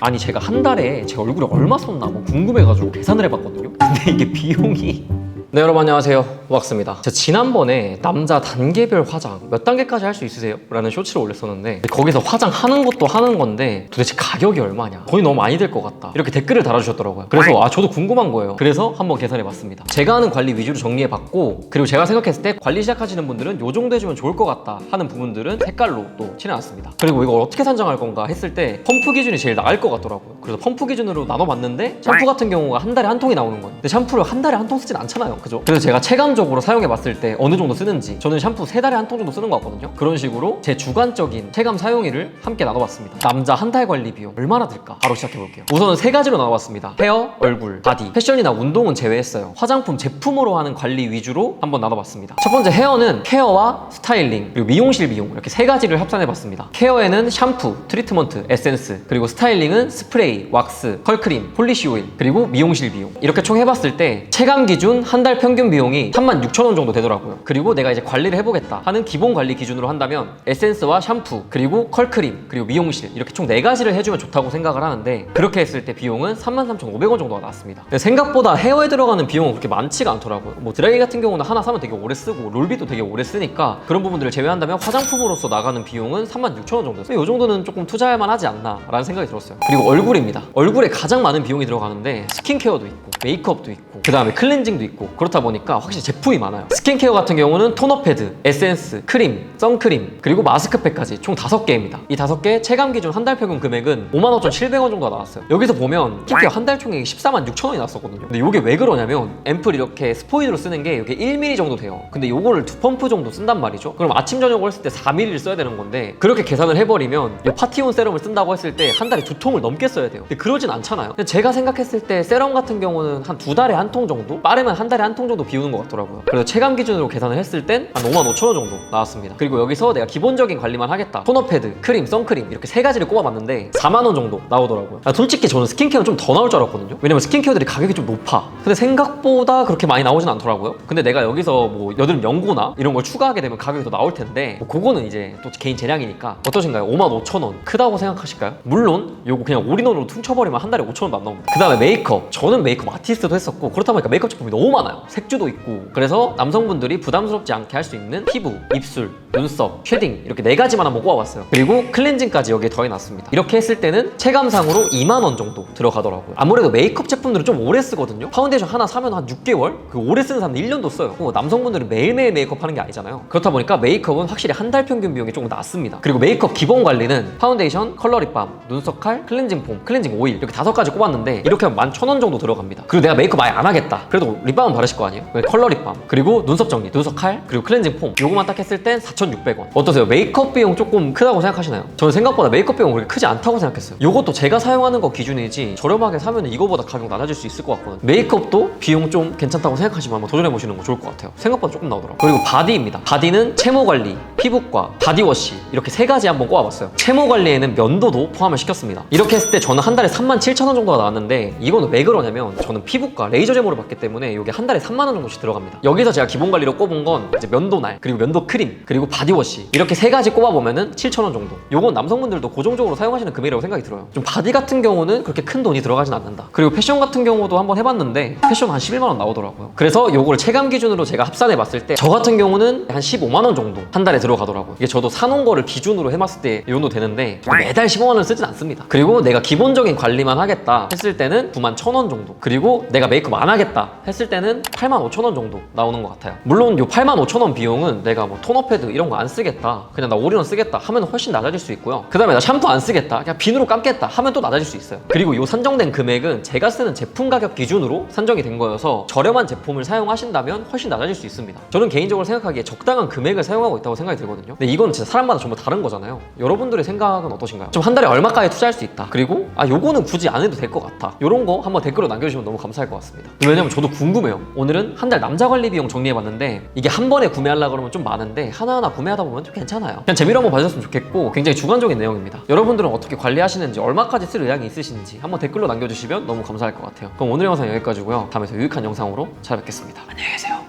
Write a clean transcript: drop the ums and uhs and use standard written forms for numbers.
아니 제가 한 달에 제 얼굴에 얼마 썼나 궁금해가지고 계산을 해봤거든요. 근데 이게 비용이 네, 여러분 안녕하세요, 왁스입니다. 제가 지난번에 남자 단계별 화장 몇 단계까지 할 수 있으세요? 라는 쇼츠를 올렸었는데 거기서 화장하는 것도 하는 건데 도대체 가격이 얼마냐, 돈이 너무 많이 들 것 같다, 이렇게 댓글을 달아주셨더라고요. 그래서 저도 궁금한 거예요. 그래서 한번 계산해봤습니다. 제가 하는 관리 위주로 정리해봤고, 그리고 제가 생각했을 때 관리 시작하시는 분들은 요 정도 해주면 좋을 것 같다 하는 부분들은 색깔로 또 칠해놨습니다. 그리고 이걸 어떻게 산정할 건가 했을 때 펌프 기준이 제일 나을 것 같더라고요. 그래서 펌프 기준으로 나눠봤는데 샴푸 같은 경우가 한 달에 한 통이 나오는 거예요. 근데 샴푸를 한 달에 한 통 쓰진 않잖아요, 그죠? 그래서 제가 체감적으로 사용해봤을 때 어느 정도 쓰는지, 저는 샴푸 3달에 한 통 정도 쓰는 것 같거든요. 그런 식으로 제 주관적인 체감 사용일을 함께 나눠봤습니다. 남자 한 달 관리 비용 얼마나 들까? 바로 시작해볼게요. 우선은 3가지로 나눠봤습니다. 헤어, 얼굴, 바디. 패션이나 운동은 제외했어요. 화장품 제품으로 하는 관리 위주로 한번 나눠봤습니다. 첫 번째 헤어는 케어와 스타일링, 그리고 미용실 비용, 이렇게 3가지를 합산해봤습니다. 케어에는 샴푸, 트리트먼트, 에센스, 그리고 스타일링은 스프레이, 왁스, 컬크림, 폴리시 오일, 그리고 미용실 비용. 이렇게 총 해봤을 때 체감 기준 한 달 평균 비용이 36,000원 정도 되더라고요. 그리고 내가 이제 관리를 해보겠다 하는 기본 관리 기준으로 한다면 에센스와 샴푸, 그리고 컬크림, 그리고 미용실, 이렇게 총 4가지를 해주면 좋다고 생각을 하는데, 그렇게 했을 때 비용은 33,500원 정도가 나왔습니다. 생각보다 헤어에 들어가는 비용은 그렇게 많지가 않더라고요. 뭐 드라이기 같은 경우는 하나 사면 되게 오래 쓰고 롤비도 되게 오래 쓰니까 그런 부분들을 제외한다면 화장품으로서 나가는 비용은 36,000원 정도였어요. 이 정도는 조금 투자할만 하지 않나 라는 생각이 들었어요. 그리고 얼굴입니다. 얼굴에 가장 많은 비용이 들어가는데 스킨케어도 있고 메이크업도 있고 그 다음에 클렌징도 있고, 그렇다 보니까 확실히 제품이 많아요. 스킨케어 같은 경우는 토너 패드, 에센스, 크림, 선크림, 그리고 마스크팩까지 총 5개입니다. 이 5개 체감 기준 한 달 평균 금액은 55,700원 정도가 나왔어요. 여기서 보면 스킨케어 한 달 총액이 146,000원이 나왔었거든요. 근데 이게 왜 그러냐면 앰플 이렇게 스포이드로 쓰는 게 이게 1mm 정도 돼요. 근데 이거를 2펌프 정도 쓴단 말이죠. 그럼 아침 저녁을 했을 때 4mm를 써야 되는 건데, 그렇게 계산을 해버리면 이 파티온 세럼을 쓴다고 했을 때 한 달에 2통을 넘게 써야 돼요. 근데 그러진 않잖아요. 근데 제가 생각했을 때 세럼 같은 경우는 한 2달에 한 통 정도? 빠르면 한 달에 한 통 정도 비우는 것 같더라고요. 그래서 체감 기준으로 계산을 했을 땐 한 55,000원 정도 나왔습니다. 그리고 여기서 내가 기본적인 관리만 하겠다, 토너 패드, 크림, 선크림 이렇게 3가지를 꼽아봤는데 40,000원 정도 나오더라고요. 솔직히 저는 스킨케어는 좀 더 나올 줄 알았거든요. 왜냐면 스킨케어들이 가격이 좀 높아. 근데 생각보다 그렇게 많이 나오진 않더라고요. 근데 내가 여기서 뭐 여드름 연고나 이런 걸 추가하게 되면 가격이 더 나올 텐데, 뭐 그거는 이제 또 개인 재량이니까 어떠신가요? 55,000원 크다고 생각하실까요? 물론 요거 그냥 올인원으로 퉁쳐버리면 한 달에 5,000원도 안 나옵니다. 그 다음에 메이크업, 저는 메이크업 아티스트도 했었고 그렇다 보니까 메이크업 제품이 너무 많아요. 색주도 있고. 그래서 남성분들이 부담스럽지 않게 할 수 있는 피부, 입술, 눈썹, 쉐딩 이렇게 4가지만 한번 꼽아봤어요. 그리고 클렌징까지 여기에 더해놨습니다. 이렇게 했을 때는 체감상으로 20,000원 정도 들어가더라고요. 아무래도 메이크업 제품들은 좀 오래 쓰거든요. 파운데이션 하나 사면 한 6개월? 그 오래 쓰는 사람은 1년도 써요. 남성분들은 매일매일 메이크업 하는 게 아니잖아요. 그렇다 보니까 메이크업은 확실히 한 달 평균 비용이 조금 낮습니다. 그리고 메이크업 기본 관리는 파운데이션, 컬러 립밤, 눈썹 칼, 클렌징 폼, 클렌징 오일 이렇게 5가지 꼽았는데 이렇게 하면 11,000원 정도 들어갑니다. 그리고 내가 메이크업 아예 안 하겠다, 그래도 립밤은 바르실 거 아니에요? 컬러 립밤, 그리고 눈썹 정리, 눈썹 칼, 그리고 클렌징 폼, 요거만 딱 했을 땐 4,600원. 어떠세요? 메이크업 비용 조금 크다고 생각하시나요? 저는 생각보다 메이크업 비용 그렇게 크지 않다고 생각했어요. 요것도 제가 사용하는 거 기준이지 저렴하게 사면 이거보다 가격 낮아질 수 있을 것 같거든요. 메이크업도 비용 좀 괜찮다고 생각하시면 한번 도전해보시는 거 좋을 것 같아요. 생각보다 조금 나오더라고요. 그리고 바디입니다. 바디는 채모 관리, 피부과, 바디워시 이렇게 3가지 한번 꼽아봤어요. 채모 관리에는 면도도 포함을 시켰습니다. 이렇게 했을 때 저는 한 달에 37,000원 정도가 나왔는데, 이거는 왜 그러냐면 저는 피부과 레이저 제모를 받기 때문에 이게 한 달에 30,000원 정도씩 들어갑니다. 여기서 제가 기본 관리로 꼽은 건 이제 면도날, 그리고 면도 크림, 그리고 바디워시 이렇게 3가지 꼽아보면은 7,000원 정도. 요건 남성분들도 고정적으로 사용하시는 금액이라고 생각이 들어요. 좀 바디 같은 경우는 그렇게 큰 돈이 들어가진 않는다. 그리고 패션 같은 경우도 한번 해봤는데 패션 한 11만원 나오더라고요. 그래서 요걸 체감 기준으로 제가 합산해봤을 때 저 같은 경우는 한 15만원 정도 한 달에 들어가더라고요. 이게 저도 사놓은 거를 기준으로 해봤을 때 이 정도 되는데 매달 15만원을 쓰진 않습니다. 그리고 내가 기본적인 관리만 하겠다 했을 때는 91,000원 정도, 그리고 내가 메이크업 안 하겠다 했을 때는 85,000원 정도 나오는 것 같아요. 물론 요 85,000원 비용은 내가 뭐 토너 패드 이런 거 안 쓰겠다, 그냥 나 올인원 쓰겠다 하면 훨씬 낮아질 수 있고요. 그 다음에 나 샴푸 안 쓰겠다, 그냥 비누로 감겠다 하면 또 낮아질 수 있어요. 그리고 요 산정된 금액은 제가 쓰는 제품 가격 기준으로 산정이 된 거여서 저렴한 제품을 사용하신다면 훨씬 낮아질 수 있습니다. 저는 개인적으로 생각하기에 적당한 금액을 사용하고 있다고 생각이 들거든요. 근데 이건 진짜 사람마다 전부 다른 거잖아요. 여러분들의 생각은 어떠신가요? 좀 한 달에 얼마까지 투자할 수 있다, 그리고 요거는 굳이 안 해도 될 것 같아, 요런 거 한번 댓글로 남겨주시면 너무 감사할 것 같습니다. 왜냐면 저도 궁금해요. 오늘은 한 달 남자 관리 비용 정리해봤는데 이게 한 번에 구매하려고 그러면 좀 많은데 하나하나 구매하다 보면 좀 괜찮아요. 그냥 재미로 한번 봐주셨으면 좋겠고 굉장히 주관적인 내용입니다. 여러분들은 어떻게 관리하시는지, 얼마까지 쓸 의향이 있으신지 한번 댓글로 남겨주시면 너무 감사할 것 같아요. 그럼 오늘 영상 여기까지고요. 다음에 더 유익한 영상으로 찾아뵙겠습니다. 안녕히 계세요.